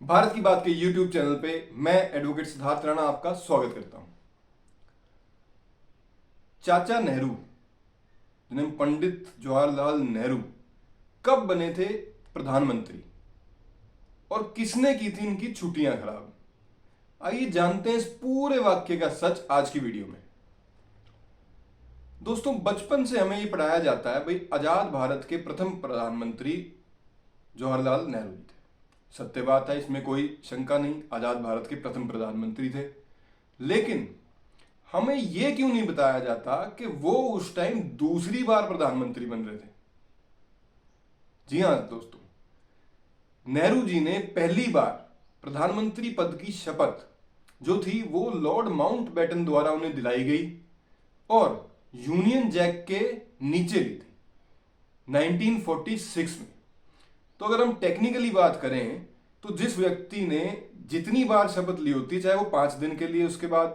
भारत की बात के YouTube चैनल पे मैं एडवोकेट सिद्धार्थ राणा आपका स्वागत करता हूं। चाचा नेहरू, जिन्हें पंडित जवाहरलाल नेहरू, कब बने थे प्रधानमंत्री और किसने की थी इनकी छुट्टियां खराब? आइए जानते हैं इस पूरे वाक्य का सच आज की वीडियो में। दोस्तों, बचपन से हमें ये पढ़ाया जाता है भाई आजाद भारत के प्रथम प्रधानमंत्री जवाहरलाल नेहरू जी थे। सत्य बात है, इसमें कोई शंका नहीं, आजाद भारत के प्रथम प्रधानमंत्री थे। लेकिन हमें यह क्यों नहीं बताया जाता कि वो उस टाइम दूसरी बार प्रधानमंत्री बन रहे थे? जी हां दोस्तों, नेहरू जी ने पहली बार प्रधानमंत्री पद की शपथ जो थी वो लॉर्ड माउंटबेटन द्वारा उन्हें दिलाई गई और यूनियन जैक के नीचे ली थी 1946 में। तो अगर हम टेक्निकली बात करें तो जिस व्यक्ति ने जितनी बार शपथ ली होती, चाहे वो 5 दिन के लिए उसके बाद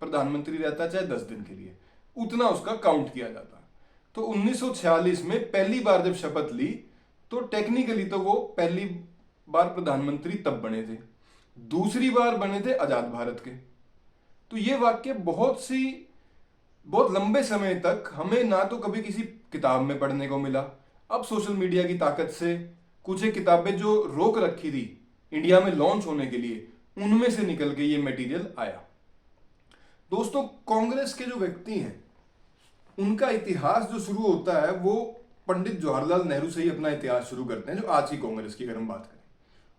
प्रधानमंत्री रहता, चाहे 10 दिन के लिए, उतना उसका काउंट किया जाता। तो 1946 में पहली बार जब शपथ ली तो टेक्निकली तो वो पहली बार प्रधानमंत्री तब बने थे, दूसरी बार बने थे आजाद भारत के। तो ये वाक्य बहुत लंबे समय तक हमें ना तो कभी किसी किताब में पढ़ने को मिला। अब सोशल मीडिया की ताकत से कुछ एक किताबें जो रोक रखी थी इंडिया में लॉन्च होने के लिए, उनमें से निकल के ये मटेरियल आया। दोस्तों, कांग्रेस के जो व्यक्ति हैं उनका इतिहास जो शुरू होता है वो पंडित जवाहरलाल नेहरू से ही अपना इतिहास शुरू करते हैं, जो आज की कांग्रेस की अगर हम बात करें।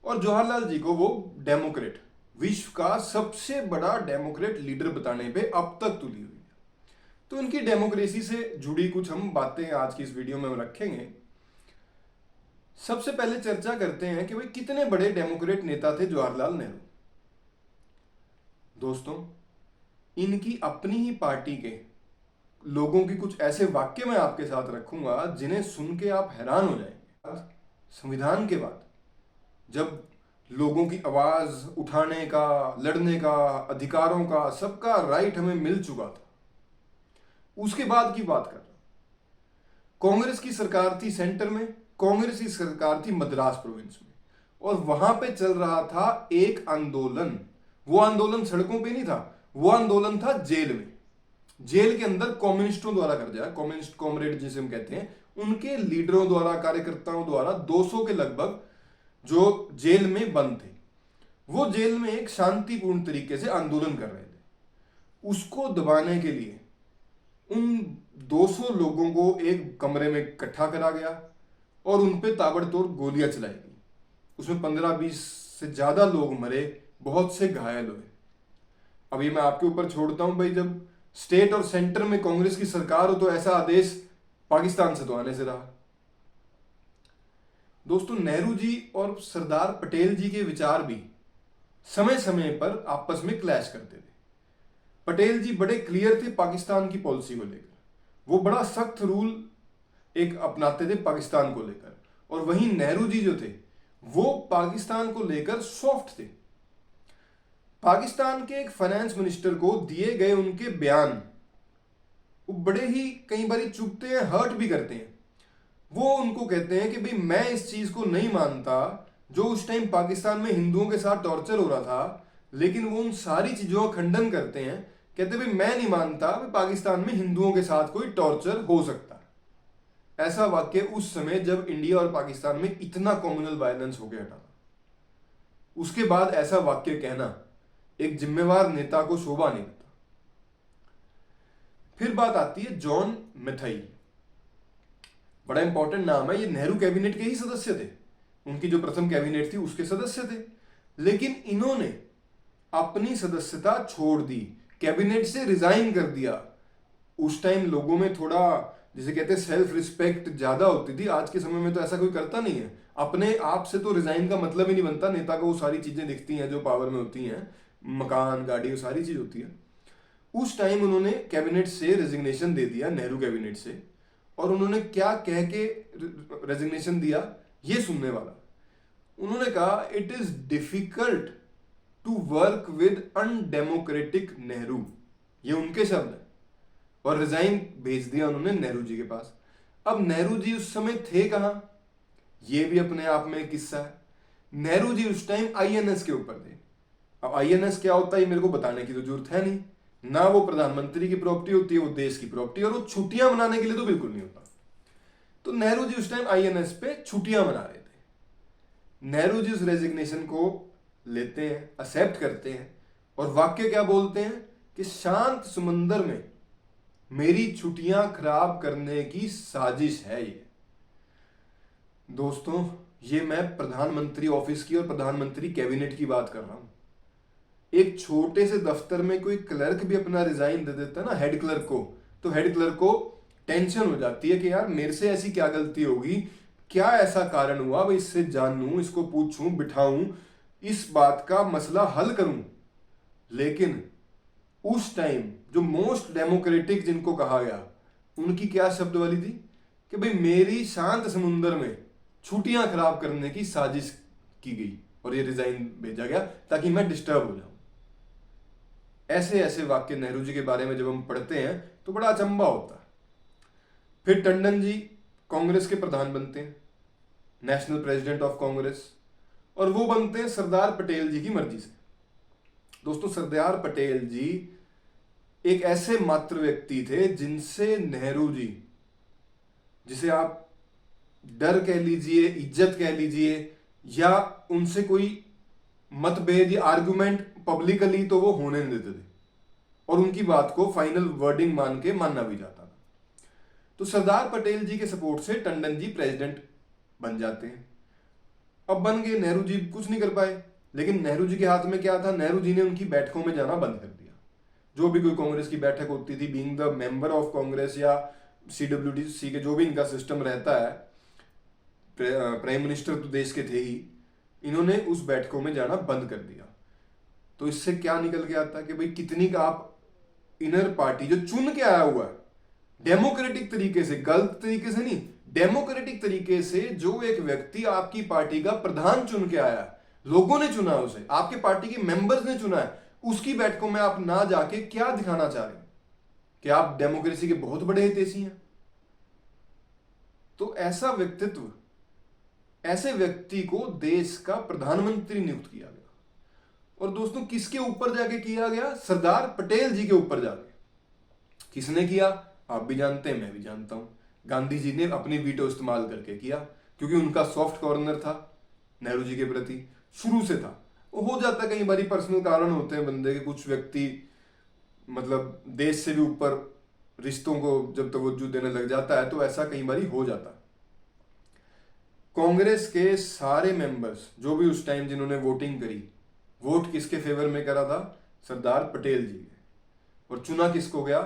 और जवाहरलाल जी को वो डेमोक्रेट, विश्व का सबसे बड़ा डेमोक्रेट लीडर बताने पे अब तक तुली हुई है। तो इनकी डेमोक्रेसी से जुड़ी कुछ हम बातें आज की इस वीडियो में रखेंगे। सबसे पहले चर्चा करते हैं कि भाई कितने बड़े डेमोक्रेट नेता थे जवाहरलाल नेहरू। दोस्तों, इनकी अपनी ही पार्टी के लोगों की कुछ ऐसे वाक्य मैं आपके साथ रखूंगा जिन्हें सुन के आप हैरान हो जाएंगे। संविधान के बाद जब लोगों की आवाज उठाने का, लड़ने का, अधिकारों का, सबका राइट हमें मिल चुका था, उसके बाद की बात कर रहा हूं। कांग्रेस की सरकार थी सेंटर में, कांग्रेस की सरकार थी मद्रास प्रोविंस में, और वहां पे चल रहा था एक आंदोलन। वो आंदोलन सड़कों पे नहीं था, वो आंदोलन था जेल में। जेल के अंदर कम्युनिस्टों द्वारा कर दिया, कम्युनिस्ट कॉमरेड जिसे हम कहते हैं, उनके लीडरों द्वारा, कार्यकर्ताओं द्वारा 200 के लगभग जो जेल में बंद थे, वो जेल में एक शांतिपूर्ण तरीके से आंदोलन कर रहे थे। उसको दबाने के लिए उन 200 लोगों को एक कमरे में इकट्ठा करा गया और उन पे ताबड़तोड़ गोलियां चलाई गई। उसमें 15-20 से ज्यादा लोग मरे, बहुत से घायल हुए। अभी मैं आपके ऊपर छोड़ता हूं भाई, जब स्टेट और सेंटर में कांग्रेस की सरकार हो तो ऐसा आदेश पाकिस्तान से तो आने से रहा। दोस्तों, नेहरू जी और सरदार पटेल जी के विचार भी समय समय पर आपस में क्लैश करते थे। पटेल जी बड़े क्लियर थे पाकिस्तान की पॉलिसी को लेकर, वो बड़ा सख्त रूल एक अपनाते थे पाकिस्तान को लेकर, और वहीं नेहरू जी जो थे वो पाकिस्तान को लेकर सॉफ्ट थे। पाकिस्तान के एक फाइनेंस मिनिस्टर को दिए गए उनके बयान वो बड़े ही कई बार चुभते हैं, हर्ट भी करते हैं। वो उनको कहते हैं कि भाई मैं इस चीज को नहीं मानता जो उस टाइम पाकिस्तान में हिंदुओं के साथ टॉर्चर हो रहा था, लेकिन वो उन सारी चीजों का खंडन करते हैं। कहते भाई मैं नहीं मानता कि पाकिस्तान में हिंदुओं के साथ कोई टॉर्चर हो सकता। ऐसा वाक्य उस समय जब इंडिया और पाकिस्तान में इतना कम्युनल वायलेंस हो गया था, उसके बाद ऐसा वाक्य कहना एक जिम्मेवार नेता को शोभा नहीं देता। फिर बात आती है जॉन मैथाई। बड़ा इंपॉर्टेंट नाम है, ये नेहरू कैबिनेट के ही सदस्य थे, उनकी जो प्रथम कैबिनेट थी उसके सदस्य थे। लेकिन इन्होंने अपनी सदस्यता छोड़ दी, कैबिनेट से रिजाइन कर दिया। उस टाइम लोगों में थोड़ा, जिसे कहते हैं, सेल्फ रिस्पेक्ट ज्यादा होती थी। आज के समय में तो ऐसा कोई करता नहीं है। अपने आप से तो रिजाइन का मतलब ही नहीं बनता। नेता को वो सारी चीजें दिखती हैं जो पावर में होती हैं, मकान, गाड़ी, वो सारी चीज होती है। उस टाइम उन्होंने कैबिनेट से रेजिग्नेशन दे दिया, नेहरू कैबिनेट से। और उन्होंने क्या कह के रेजिग्नेशन दिया, ये सुनने वाला। उन्होंने कहा it is difficult to work with undemocratic Nehru, ये उनके शब्द हैं। और रिजाइन भेज दिया उन्होंने नेहरू जी के पास। अब नेहरू जी उस समय थे कहां, ये भी अपने आप में एक किस्सा है। नेहरू जी उस टाइम आईएनएस के ऊपर थे। अब आईएनएस क्या होता है मेरे को बताने की तो जरूरत है नहीं, ना वो प्रधानमंत्री की प्रॉपर्टी होती है, वो देश की प्रॉपर्टी, और वो छुट्टियां मनाने के लिए तो बिल्कुल नहीं होता। तो नेहरू जी उस टाइम आईएनएस पे छुट्टियां मना रहे थे। नेहरू जी उस रेजिग्नेशन को लेते हैं, एक्सेप्ट करते हैं, और वाक्य क्या बोलते हैं कि शांत समुंदर में मेरी छुट्टियां खराब करने की साजिश है ये। दोस्तों, ये मैं प्रधानमंत्री ऑफिस की और प्रधानमंत्री कैबिनेट की बात कर रहा हूं। एक छोटे से दफ्तर में कोई क्लर्क भी अपना रिजाइन दे देता है ना हेड क्लर्क को, तो हेड क्लर्क को टेंशन हो जाती है कि यार मेरे से ऐसी क्या गलती होगी, क्या ऐसा कारण हुआ, भाई इससे जानूं, इसको पूछूं, बिठाऊं, इस बात का मसला हल करूं। लेकिन उस टाइम जो मोस्ट डेमोक्रेटिक जिनको कहा गया, उनकी क्या शब्दवली थी कि भाई मेरी शांत समुंदर में छुट्टियां खराब करने की साजिश की गई और ये रिजाइन भेजा गया ताकि मैं डिस्टर्ब हो जाऊं। ऐसे ऐसे वाक्य नेहरू जी के बारे में जब हम पढ़ते हैं तो बड़ा अचंभा होता है। फिर टंडन जी कांग्रेस के प्रधान बनते हैं, नेशनल प्रेसिडेंट ऑफ कांग्रेस, और वो बनते हैं सरदार पटेल जी की मर्जी से। दोस्तों, सरदार पटेल जी एक ऐसे मात्र व्यक्ति थे जिनसे नेहरू जी, जिसे आप डर कह लीजिए, इज्जत कह लीजिए, या उनसे कोई मतभेद या आर्गुमेंट पब्लिकली तो वो होने नहीं देते थे, और उनकी बात को फाइनल वर्डिंग मान के मानना भी जाता था। तो सरदार पटेल जी के सपोर्ट से टंडन जी प्रेसिडेंट बन जाते हैं। अब बन गए, नेहरू जी कुछ नहीं कर पाए, लेकिन नेहरू जी के हाथ में क्या था, नेहरू जी ने उनकी बैठकों में जाना बंद कर दिया। जो भी कोई कांग्रेस की बैठक होती थी, being the member of Congress या सीडब्ल्यूसी के जो भी इनका सिस्टम रहता है, प्राइम मिनिस्टर तो देश के थे ही, इन्होंने उस बैठकों में जाना बंद कर दिया। तो इससे क्या निकल के आता कि भाई कितनी का आप इनर पार्टी जो चुन के आया हुआ है डेमोक्रेटिक तरीके से, गलत तरीके से नहीं, डेमोक्रेटिक तरीके से, जो एक व्यक्ति आपकी पार्टी का प्रधान चुन के आया, लोगों ने चुना उसे, आपके पार्टी के मेंबर्स ने चुना है, उसकी बैठकों में आप ना जाके क्या दिखाना चाह रहे हैं कि आप डेमोक्रेसी के बहुत बड़े हितैषी हैं। तो ऐसा व्यक्तित्व, ऐसे व्यक्ति को देश का प्रधानमंत्री नियुक्त किया गया। और दोस्तों, किसके ऊपर जाके किया गया? सरदार पटेल जी के ऊपर जाके। किसने किया? आप भी जानते हैं, मैं भी जानता हूं। गांधी जी ने अपनी वीटो इस्तेमाल करके किया, क्योंकि उनका सॉफ्ट कॉर्नर था नेहरू जी के प्रति, शुरू से था। वो हो जाता है, कई बार पर्सनल कारण होते हैं बंदे के, कुछ व्यक्ति मतलब देश से भी ऊपर रिश्तों को जब तवज्जो देने लग जाता है तो ऐसा कई बार हो जाता है। कांग्रेस के सारे मेंबर्स जो भी उस टाइम जिन्होंने वोटिंग करी, वोट किसके फेवर में करा था? सरदार पटेल जी ने। और चुना किसको गया?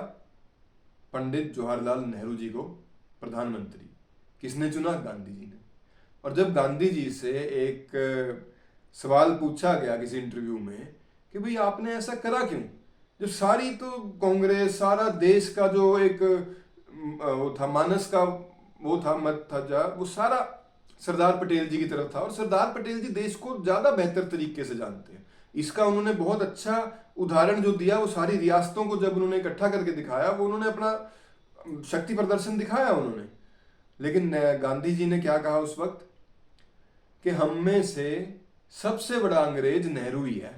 पंडित जवाहरलाल नेहरू जी को प्रधानमंत्री। किसने चुना? गांधी जी ने। और जब गांधी जी से एक सवाल पूछा गया किसी इंटरव्यू में कि भाई आपने ऐसा करा क्यों, जब सारी तो कांग्रेस, सारा देश का जो एक वो था मानस का, वो था मत था, वो सारा सरदार पटेल जी की तरफ था, और सरदार पटेल जी देश को ज्यादा बेहतर तरीके से जानते हैं। इसका उन्होंने बहुत अच्छा उदाहरण जो दिया, वो सारी रियासतों को जब उन्होंने इकट्ठा करके दिखाया, वो उन्होंने अपना शक्ति प्रदर्शन दिखाया उन्होंने। लेकिन गांधी जी ने क्या कहा उस वक्त कि हम में से सबसे बड़ा अंग्रेज नेहरू ही है।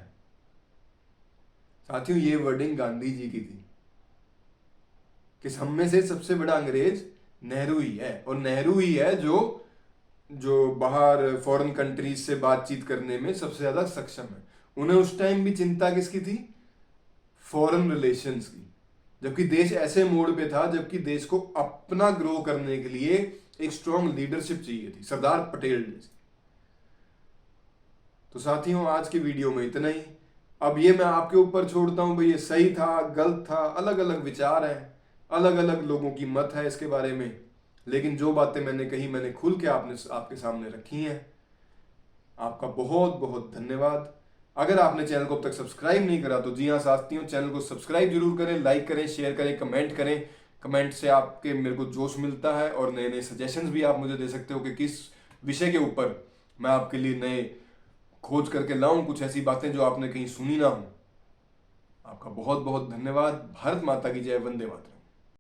साथियों, ये वर्डिंग गांधी जी की थी कि हम में से सबसे बड़ा अंग्रेज नेहरू ही है, और नेहरू ही है जो बाहर फॉरेन कंट्रीज से बातचीत करने में सबसे ज्यादा सक्षम है। उन्हें उस टाइम भी चिंता किसकी थी? फॉरेन रिलेशंस की, जबकि देश ऐसे मोड पे था जबकि देश को अपना ग्रो करने के लिए एक स्ट्रॉन्ग लीडरशिप चाहिए थी, सरदार पटेल जैसी। तो साथियों, आज के वीडियो में इतना ही। अब ये मैं आपके ऊपर छोड़ता हूं भाई, ये सही था, गलत था, अलग अलग विचार हैं, अलग अलग लोगों की मत है इसके बारे में, लेकिन जो बातें मैंने कही मैंने खुल के आपके सामने रखी हैं। आपका बहुत बहुत धन्यवाद। अगर आपने चैनल को अब तक सब्सक्राइब नहीं करा तो जी हाँ साथियों, चैनल को सब्सक्राइब जरूर करें, लाइक करें, शेयर करें, कमेंट करें। कमेंट से आपके मेरे को जोश मिलता है, और नए नए सजेशंस भी आप मुझे दे सकते हो कि किस विषय के ऊपर मैं आपके लिए नए खोज करके लाऊं, कुछ ऐसी बातें जो आपने कहीं सुनी ना हो। आपका बहुत बहुत धन्यवाद। भारत माता की जय। वंदे मातरम।